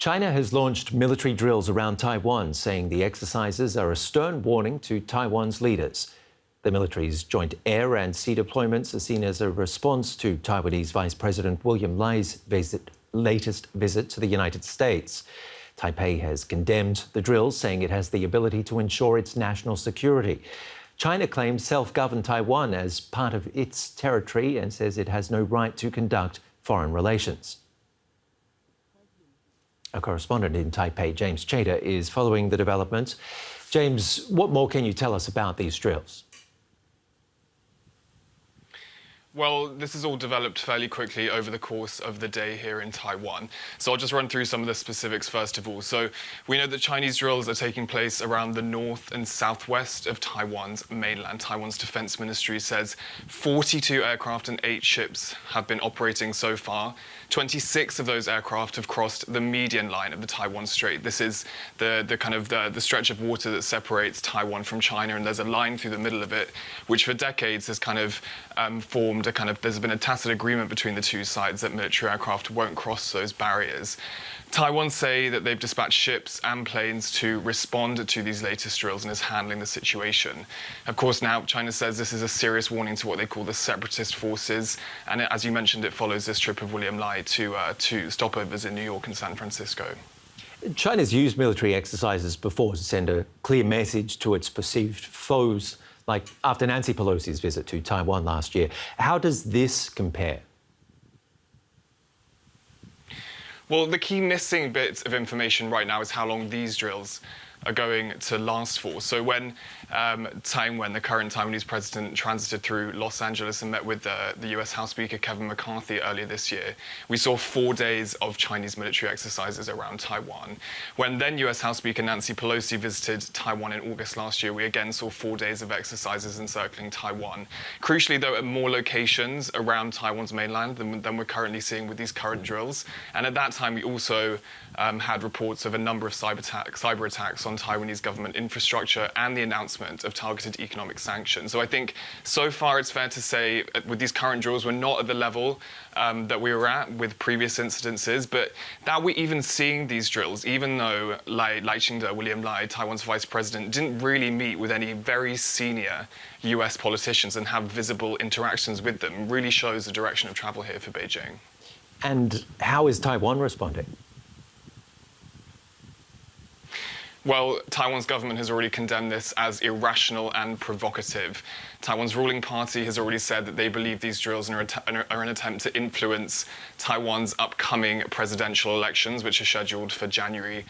China has launched military drills around Taiwan, saying the exercises are a stern warning to Taiwan's leaders. The military's joint air and sea deployments are seen as a response to Taiwanese Vice President William Lai's latest visit to the United States. Taipei has condemned the drills, saying it has the ability to ensure its national security. China claims self-governed Taiwan as part of its territory and says it has no right to conduct foreign relations. Our correspondent in Taipei, James Chater, is following the developments. James, what more can you tell us about these drills? Well, this has all developed fairly quickly over the course of the day here in Taiwan. So I'll just run through some of the specifics first of all. So we know that Chinese drills are taking place around the north and southwest of Taiwan's mainland. Taiwan's defense ministry says 42 aircraft and 8 ships have been operating so far. 26 of those aircraft have crossed the median line of the Taiwan Strait. This is the stretch of water that separates Taiwan from China, and there's a line through the middle of it, which for decades has formed there's been a tacit agreement between the two sides that military aircraft won't cross those barriers. Taiwan say that they've dispatched ships and planes to respond to these latest drills and is handling the situation. Of course, now China says this is a serious warning to what they call the separatist forces, and as you mentioned, it follows this trip of William Lai to stopovers in New York and San Francisco. China's used military exercises before to send a clear message to its perceived foes, like after Nancy Pelosi's visit to Taiwan last year. How does this compare? Well, the key missing bit of information right now is how long these drills are going to last for. So when the current Taiwanese president, transited through Los Angeles and met with the US House Speaker Kevin McCarthy earlier this year, we saw 4 days of Chinese military exercises around Taiwan. When then US House Speaker Nancy Pelosi visited Taiwan in August last year, we again saw 4 days of exercises encircling Taiwan. Crucially, though, at more locations around Taiwan's mainland than we're currently seeing with these current drills. And at that time, we also had reports of a number of cyber attacks on Taiwanese government infrastructure and the announcement of targeted economic sanctions. So I think so far it's fair to say with these current drills, we're not at the level that we were at with previous incidences, but that we're even seeing these drills, even though William Lai, Taiwan's vice president, didn't really meet with any very senior US politicians and have visible interactions with them, really shows the direction of travel here for Beijing. And how is Taiwan responding? Well, Taiwan's government has already condemned this as irrational and provocative. Taiwan's ruling party has already said that they believe these drills are an attempt to influence Taiwan's upcoming presidential elections, which are scheduled for January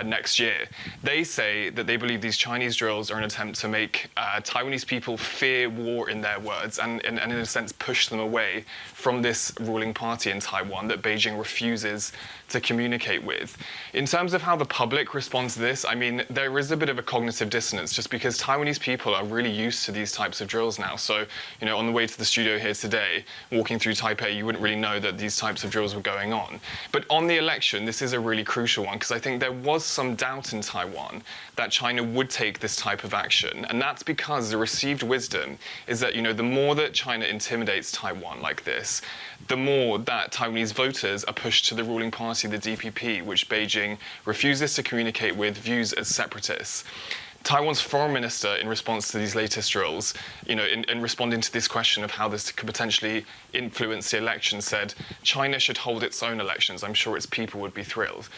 next year. They say that they believe these Chinese drills are an attempt to make Taiwanese people fear war, in their words, and in a sense push them away from this ruling party in Taiwan that Beijing refuses to communicate with. In terms of how the public responds to this, I mean, there is a bit of a cognitive dissonance just because Taiwanese people are really used to these types of drills now. So, on the way to the studio here today, walking through Taipei, you wouldn't really know that these types of drills were going on. But on the election, this is a really crucial one because I think there was some doubt in Taiwan that China would take this type of action. And that's because the received wisdom is that, the more that China intimidates Taiwan like this, the more that Taiwanese voters are pushed to the ruling party, the DPP, which Beijing refuses to communicate with, views as separatists. Taiwan's foreign minister, in response to these latest drills, in responding to this question of how this could potentially influence the election, said China should hold its own elections. I'm sure its people would be thrilled.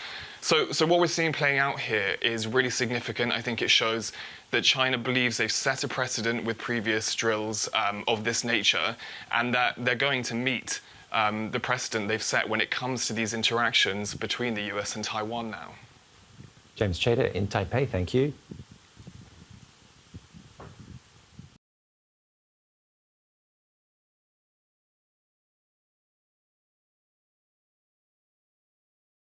So what we're seeing playing out here is really significant. I think it shows that China believes they've set a precedent with previous drills of this nature, and that they're going to meet the precedent they've set when it comes to these interactions between the US and Taiwan now. James Chater in Taipei, thank you.